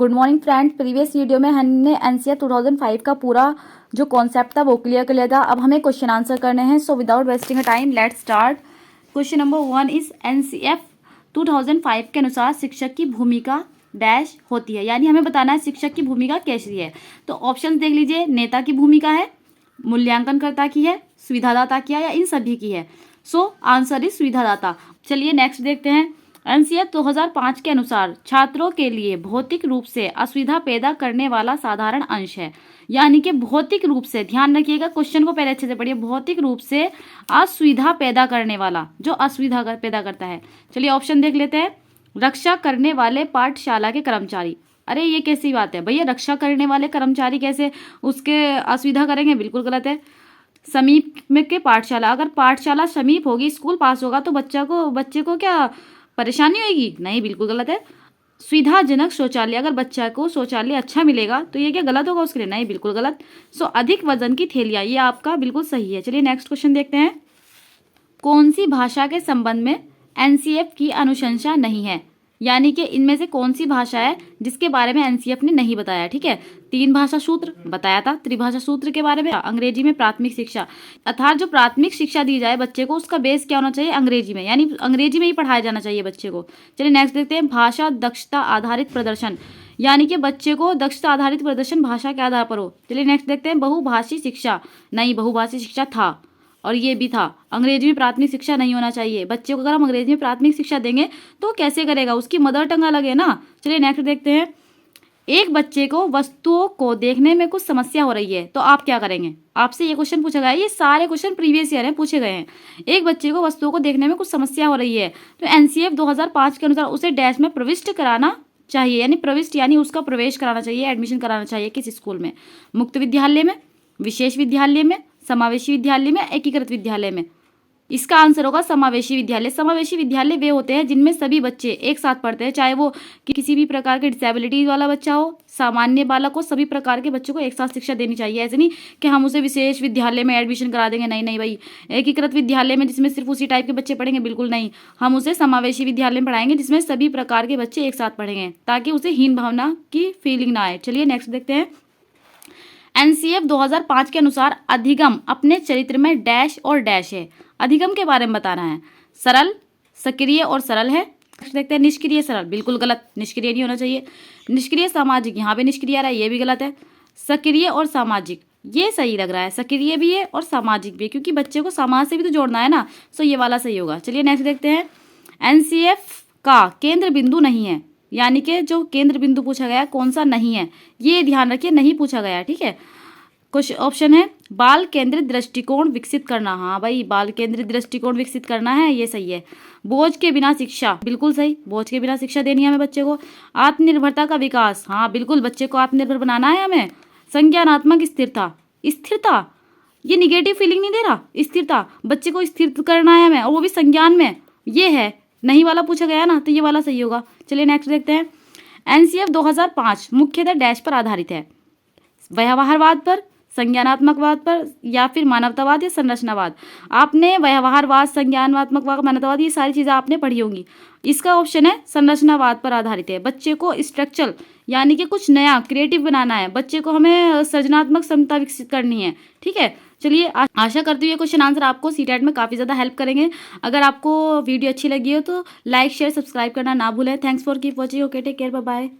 Good morning friends. Previous video में हमने NCERT 2005 का पूरा जो कॉन्सेप्ट था वो क्लियर कर लिया था। अब हमें क्वेश्चन आंसर करने हैं। So without wasting a time let's start. Question number 1 is NCERT 2005 के अनुसार शिक्षक की भूमिका डैश होती है, यानी हमें बताना है शिक्षक की भूमिका कैसी है। तो ऑप्शन देख लीजिए, नेता की भूमिका है, मूल्यांकनकर्ता की है, सुविधादाता की है, या इन सभी की है। सो आंसर इज सुविधादाता। चलिए नेक्स्ट देखते हैं। एनसीईआरटी 2005 के अनुसार छात्रों के लिए भौतिक रूप से असुविधा पैदा करने वाला साधारण अंश है, यानी कि भौतिक रूप से, ध्यान रखिएगा क्वेश्चन को पहले अच्छे से पढ़िए, भौतिक रूप से असुविधा पैदा करने वाला, जो असुविधा पैदा करता है। चलिए ऑप्शन देख लेते हैं। रक्षा करने वाले पाठशाला के कर्मचारी। अरे ये कैसी बात है भैया, रक्षा करने वाले कर्मचारी कैसे उसके असुविधा करेंगे? बिल्कुल गलत है। समीप में के पाठशाला, अगर पाठशाला समीप होगी, स्कूल पास होगा, तो बच्चे को क्या परेशानी होगी? नहीं, बिल्कुल गलत है। सुविधाजनक शौचालय, अगर बच्चा को शौचालय अच्छा मिलेगा तो ये क्या गलत होगा उसके लिए? नहीं, बिल्कुल गलत। सो अधिक वजन की थैलियाँ, ये आपका बिल्कुल सही है। चलिए नेक्स्ट क्वेश्चन देखते हैं। कौन सी भाषा के संबंध में एनसीईआरटी की अनुशंसा नहीं है, यानी कि इनमें से कौन सी भाषा है जिसके बारे में एनसीईआरटी ने नहीं बताया। ठीक है, 3 भाषा सूत्र बताया था, त्रिभाषा सूत्र के बारे में, अंग्रेजी में प्राथमिक शिक्षा, अर्थात जो प्राथमिक शिक्षा दी जाए बच्चे को उसका बेस क्या होना चाहिए? अंग्रेजी में, यानी अंग्रेजी में ही पढ़ाया जाना चाहिए बच्चे को। चलिए नेक्स्ट देखते हैं। भाषा दक्षता आधारित प्रदर्शन, यानी कि बच्चे को दक्षता आधारित प्रदर्शन भाषा के आधार पर हो। चलिए नेक्स्ट देखते हैं। बहुभाषी शिक्षा, नहीं, बहुभाषी शिक्षा था और ये भी था। अंग्रेजी में प्राथमिक शिक्षा नहीं होना चाहिए बच्चे को। अगर हम अंग्रेजी में प्राथमिक शिक्षा देंगे तो कैसे करेगा? उसकी मदर टंग अलग है ना। चलिए नेक्स्ट देखते हैं। एक बच्चे को वस्तुओं को देखने में कुछ समस्या हो रही है, तो आप क्या करेंगे? आपसे ये क्वेश्चन पूछा गया है, ये सारे क्वेश्चन प्रीवियस ईयर हैं, पूछे गए हैं। एक बच्चे को वस्तुओं को देखने में कुछ समस्या हो रही है, तो एनसीईआरटी 2005 के अनुसार उसे डैश में प्रविष्ट कराना चाहिए, यानी प्रविष्ट यानी उसका प्रवेश कराना चाहिए, एडमिशन कराना चाहिए। किस स्कूल में? मुक्त विद्यालय में, विशेष विद्यालय में, समावेशी विद्यालय में, एकीकृत विद्यालय में। इसका आंसर होगा समावेशी विद्यालय। समावेशी विद्यालय वे होते हैं जिनमें सभी बच्चे एक साथ पढ़ते हैं, चाहे वो किसी भी प्रकार के डिसेबिलिटी वाला बच्चा हो, सामान्य बालक हो, सभी प्रकार के बच्चों को एक साथ शिक्षा देनी चाहिए। ऐसे नहीं कि हम उसे विशेष विद्यालय में एडमिशन करा देंगे, नहीं नहीं भाई। एकीकृत विद्यालय में जिसमें सिर्फ उसी टाइप के बच्चे पढ़ेंगे, बिल्कुल नहीं। हम उसे समावेशी विद्यालय में पढ़ाएंगे जिसमें सभी प्रकार के बच्चे एक साथ पढ़ेंगे, ताकि उसे हीन भावना की फीलिंग ना आए। चलिए नेक्स्ट देखते हैं। एनसीईआरटी 2005 के अनुसार अधिगम अपने चरित्र में डैश और डैश है। अधिगम के बारे में बताना है। सरल, सक्रिय और सरल है। देखते हैं। निष्क्रिय सरल, बिल्कुल गलत, निष्क्रिय नहीं होना चाहिए। निष्क्रिय सामाजिक, यहाँ पे निष्क्रिय आ रहा है, ये भी गलत है। सक्रिय और सामाजिक, ये सही लग रहा है, सक्रिय भी है और सामाजिक भी है, क्योंकि बच्चे को समाज से भी तो जोड़ना है ना। सो ये वाला सही होगा। चलिए नेक्स्ट देखते हैं। एनसीईआरटी का केंद्र बिंदु नहीं है, यानी कि जो केंद्र बिंदु पूछा गया कौन सा नहीं है, ये ध्यान रखिए, नहीं पूछा गया। ठीक है, कुछ ऑप्शन है। बाल केंद्रित दृष्टिकोण विकसित करना, हाँ भाई, बाल केंद्रित दृष्टिकोण विकसित करना है, ये सही है। बोझ के बिना शिक्षा, बिल्कुल सही, बोझ के बिना शिक्षा देनी है हमें बच्चे को। आत्मनिर्भरता का विकास, हाँ बिल्कुल, बच्चे को आत्मनिर्भर बनाना है हमें। संज्ञानात्मक स्थिरता, स्थिरता ये निगेटिव फीलिंग नहीं दे रहा, स्थिरता, बच्चे को स्थिर करना है हमें, और वो भी संज्ञान में, ये है। नहीं वाला पूछा गया ना, तो ये वाला सही होगा। चलिए नेक्स्ट देखते हैं। एनसीईआरटी 2005 मुख्यतः डैश पर आधारित है, व्यवहारवाद पर, संज्ञानात्मकवाद पर, या फिर मानवतावाद या संरचनावाद। आपने व्यवहारवाद, संज्ञानात्मकवाद, मानवतावाद, ये सारी चीज़ें आपने पढ़ी होंगी। इसका ऑप्शन है संरचनावाद पर आधारित है। बच्चे को स्ट्रक्चरल यानी कि कुछ नया क्रिएटिव बनाना है, बच्चे को हमें सृजनात्मक क्षमता विकसित करनी है। ठीक है, चलिए आशा करती हूँ ये क्वेश्चन आंसर आपको सीटेट में काफ़ी ज़्यादा हेल्प करेंगे। अगर आपको वीडियो अच्छी लगी हो तो लाइक, शेयर, सब्सक्राइब करना ना भूलें। Thanks for keep watching. Okay, take care, bye bye.